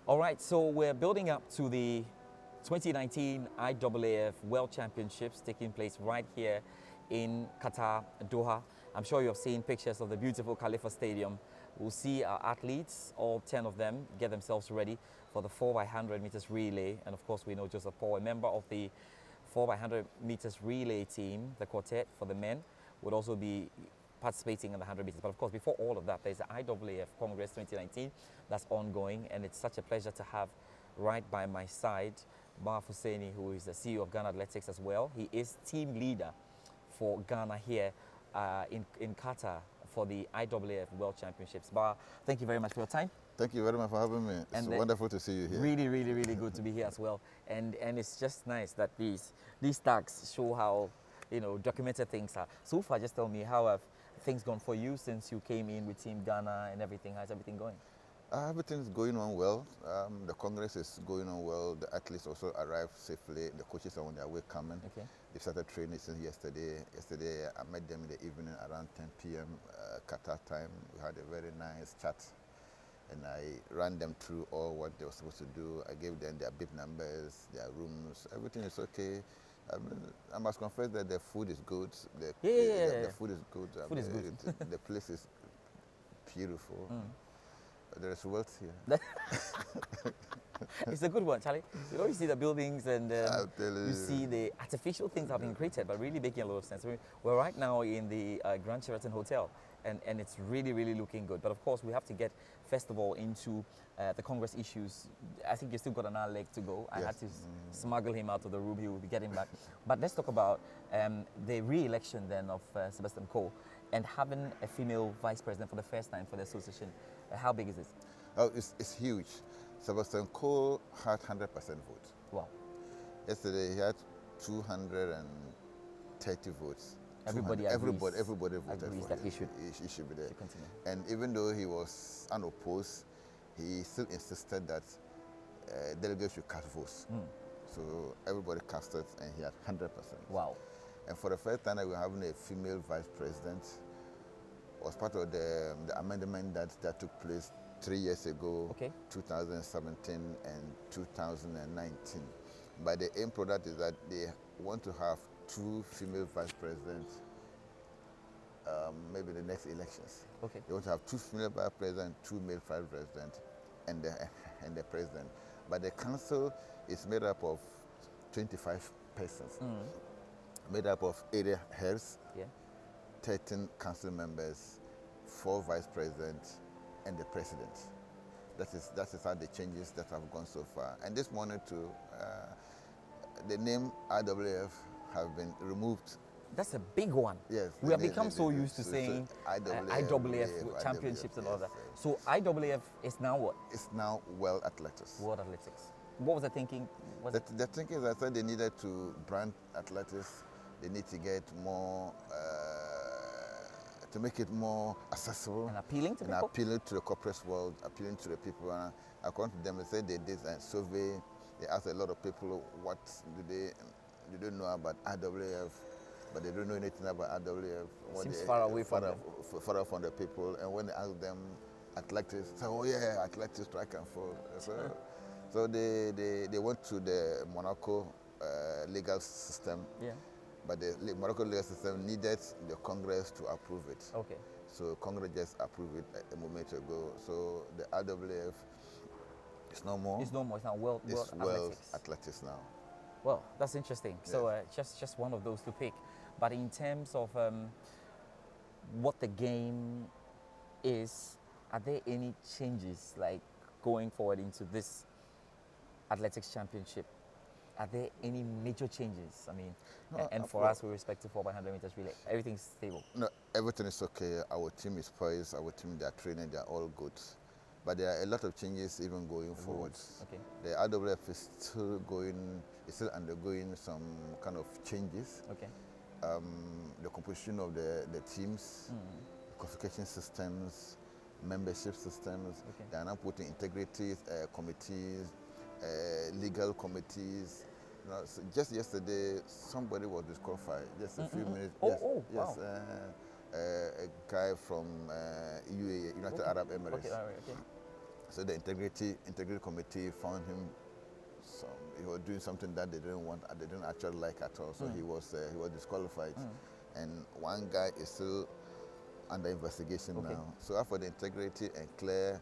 All right, so we're building up to the 2019 IAAF World Championships taking place right here in Qatar, Doha. I'm sure you've seen pictures of the beautiful Khalifa Stadium. We'll see our athletes, all 10 of them, get themselves ready for the 4x100 meters relay. And of course, we know Joseph Paul, a member of the 4x100 meters relay team, the quartet for the men, would also be participating in the 100 meters. But of course, before all of that, there's the IAAF Congress 2019 that's ongoing, and it's such a pleasure to have right by my side Bawa Fuseini, who is the CEO of Ghana Athletics as well. He is team leader for Ghana here in Qatar for the IAAF World Championships. Bawa, thank you very much for your time. Thank you very much for having me. It's wonderful to see you here. Really, really, really good to be here as well. And it's just nice that these tags show how, you know, documented things are. So far, just tell me, how have things gone for you since you came in with Team Ghana and everything? How's everything going? Everything's going on well. The Congress is going on well. The athletes also arrived safely. The coaches are on their way coming. Okay. They started training since yesterday. Yesterday, I met them in the evening around 10 p.m. Qatar time. We had a very nice chat, and I ran them through all what they were supposed to do. I gave them their bib numbers, their rooms. Everything is okay. I must confess that the food is good. The food is good. Food is good. The place is beautiful. There is wealth here. It's a good one, Charlie. You know, you see the buildings and you see the artificial things have been created, but really making a lot of sense. We're right now in the Grand Sheraton Hotel, and it's really, really looking good. But of course, we have to get, first of all, into the Congress issues. I think you still got another leg to go. I had to smuggle him out of the room. He will be getting back. But let's talk about the re-election then of Sebastian Coe and having a female vice president for the first time for the association. How big is this? Oh, it's huge. Sebastian Coe had 100% vote. Wow. Yesterday he had 230 votes. Everybody voted agrees for that him. he should be there. Continue. And even though he was unopposed, he still insisted that delegates should cast votes. So everybody casted, and he had 100%. Wow. And for the first time that we're having a female vice president, was part of the amendment that took place 3 years ago, okay. 2017 and 2019. But the aim product is that they want to have 2 female vice presidents maybe the next elections. Okay. They want to have 2 female vice presidents, 2 male vice presidents, and the president. But the council is made up of 25 persons, made up of area heads, 13 council members, 4 vice presidents, and the president. That is how the changes that have gone so far. And this morning too, the name IAAF have been removed. That's a big one. Yes. We have become so used to saying IAAF championships and all that. So IAAF is now what? It's now World Athletics. World Athletics. What was the thinking? The thinking is that they needed to brand athletics. They need to get more, to make it more accessible. And appealing to people? And appealing to the corporate world, appealing to the people. And according to them, they said they did a survey. They asked a lot of people what do they know about IAAF, but they don't know anything about IAAF. Seems far away from them. Far from the people. And when they asked them athletics, they said, oh yeah, athletics, track and field. So they went to the Monaco legal system. Yeah. But the Morocco legal system needed the Congress to approve it. Okay. So Congress just approved it a moment ago. So the IAAF is no more. It's no more. It's now World Athletics now. Well, that's interesting. Yeah. So just one of those to pick. But in terms of what the game is, are there any changes like going forward into this athletics championship? Are there any major changes? I mean, and for us, with respect to 4x100 meters relay, everything's stable. No, everything is okay. Our team is poised. Our team, they are training. They are all good. But there are a lot of changes even going forward. Okay. The IAAF is still undergoing some kind of changes. Okay. The composition of the teams, qualification systems, membership systems. Okay. They are now putting integrity committees, legal committees. You know, so just yesterday, somebody was disqualified. Just a few minutes. Wow. A guy from UAE, United Arab Emirates. Okay. So the integrity committee found him he was doing something that they didn't actually like at all. So he was disqualified. And one guy is still under investigation now. So after the integrity and clear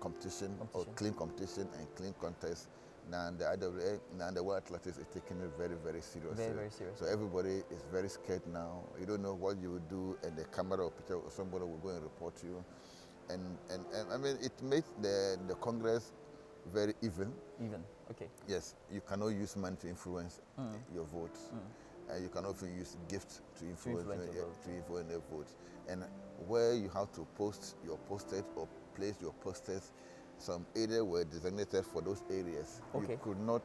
competition or clean competition and clean contest, now the IWA, now the World Athletics is taking it very, very seriously. Very, very serious. So everybody is very scared now. You don't know what you will do, and the camera or picture or somebody will go and report you. And I mean, it makes the Congress very even. Even, okay. Yes, you cannot use money to influence your votes. And you can also use gifts to influence their votes. And where you have to post your posters or place your posters, some areas were designated for those areas. You could not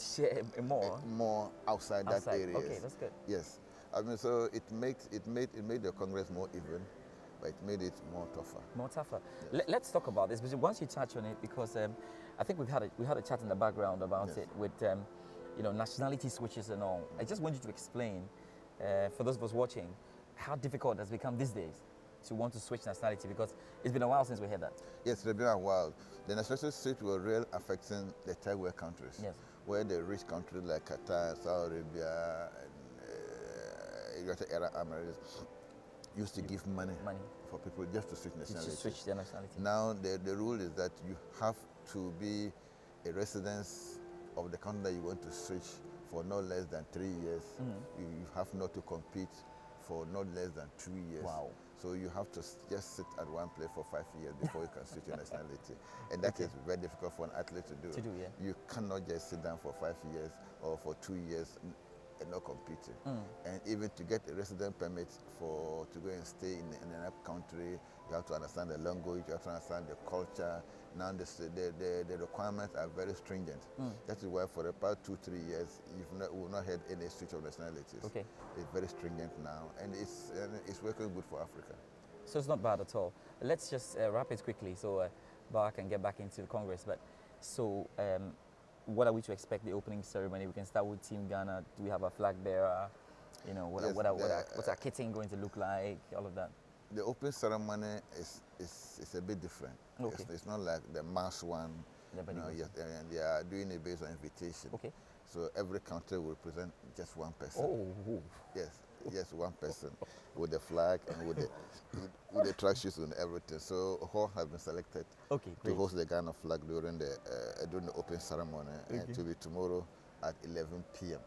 share more outside that area. Okay, that's good. Yes, I mean, so it made the Congress more even, but it made it more tougher. More tougher. Yes. Let's talk about this, because once you touch on it, because I think we had a chat in the background about it with nationality switches and all. I just want you to explain for those of us watching how difficult it has become these days to want to switch nationality, because it's been a while since we had that. Yes, it's been a while. The nationality switch were really affecting the third world countries, where the rich countries like Qatar, Saudi Arabia, and United Arab Emirates used to give money for people just to switch nationality. To switch their nationality. Now the rule is that you have to be a resident of the country that you want to switch for no less than 3 years. You have not to compete for not less than 2 years. Wow. So you have to just sit at one place for 5 years before you can switch your nationality. And that is very difficult for an athlete to do. You cannot just sit down for 5 years or for 2 years and not competing. And even to get a resident permit to go and stay in another country, you have to understand the language, you have to understand the culture. Now the requirements are very stringent. That is why for the past 2-3 years, we've not had any switch of nationalities. It's very stringent now, and it's working good for Africa. So it's not bad at all. Let's just wrap it quickly so Bawa can get back into the Congress. But so what are we to expect the opening ceremony? We can start with Team Ghana. Do we have a flag bearer? You know, what's our kitting going to look like? All of that. The opening ceremony is a bit different. It's not like the mass one. And they are doing it based on invitation. So every country will represent just one person. Yes, one person with the flag and with the track shoes and everything. So Hall has been selected to host the Ghana flag during the opening ceremony, and it will be tomorrow at 11 p.m.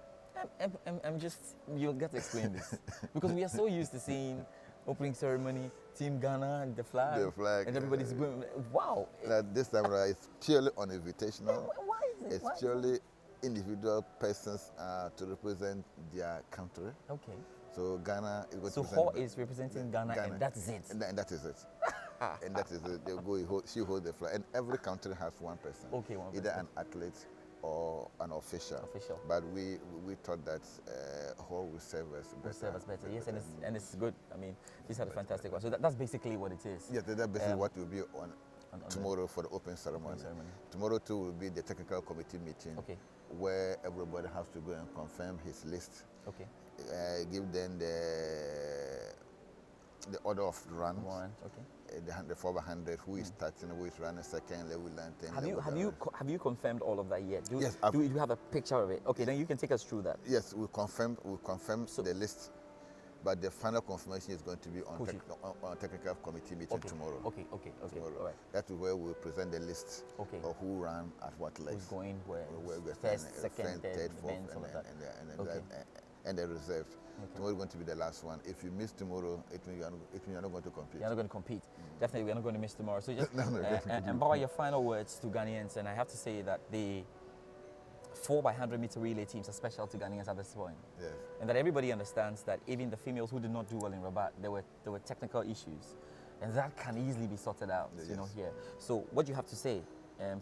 You've got to explain this because we are so used to seeing opening ceremony, Team Ghana, and the flag, and everybody's going, wow. This time around, it's purely on invitational. Why is it? It's purely individual persons to represent their country. So Ghana is going to Hall is representing Ghana, and that's it. And that is it. And that is it. They'll go, she holds the flag. And every country has one person. Either an athlete or an official. But we thought that Hall will serve us better. Yes, and it's good. I mean, these are the fantastic ones. So that's basically what it is. Yes, that's basically what will be on tomorrow for the open ceremony. Tomorrow too will be the technical committee meeting, where everybody has to go and confirm his list. Give them the order of rank. The 400, who is starting, who is running second, level 10. Have you confirmed all of that yet? Yes. Do you have a picture of it? Then you can take us through that. Yes, we confirmed the list, but the final confirmation is going to be on technical committee meeting tomorrow. Tomorrow. All right. That is where we'll present the list of who ran at what level. Who's going where? First, second, third, fourth, and the reserve. Tomorrow is going to be the last one. If you miss tomorrorow, it means you're not going to compete. You're not going to compete. Definitely, we're not going to miss tomorrow. So just and Bawa, your final words to Ghanaians, and I have to say that the 4x100 meter relay teams are special to Ghanaians at this point. Yes. And that everybody understands that even the females who did not do well in Rabat, there were technical issues, and that can easily be sorted out. Here. So what do you have to say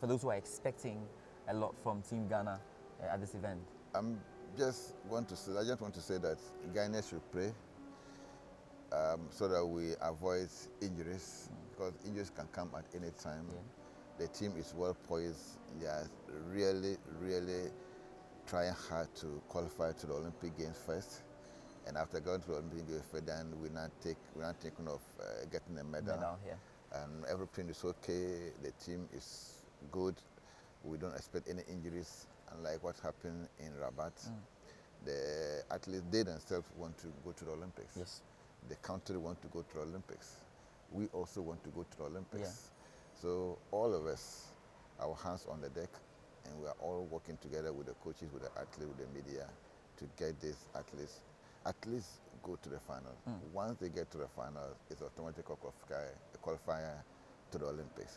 for those who are expecting a lot from Team Ghana at this event? I just want to say that Ghanaians should pray so that we avoid injuries, because injuries can come at any time. The team is well poised. They are really, really trying hard to qualify to the Olympic Games first, and after going to the Olympic Games first, then we're not thinking of getting a medal. and everything is okay. The team is good. We don't expect any injuries, unlike what happened in Rabat. The athletes, they themselves want to go to the Olympics. Yes. The country want to go to the Olympics. We also want to go to the Olympics. Yeah. So all of us, our hands on the deck, and we are all working together with the coaches, with the athletes, with the media, to get these athletes at least go to the final. Once they get to the final, it's automatic qualifier to the Olympics.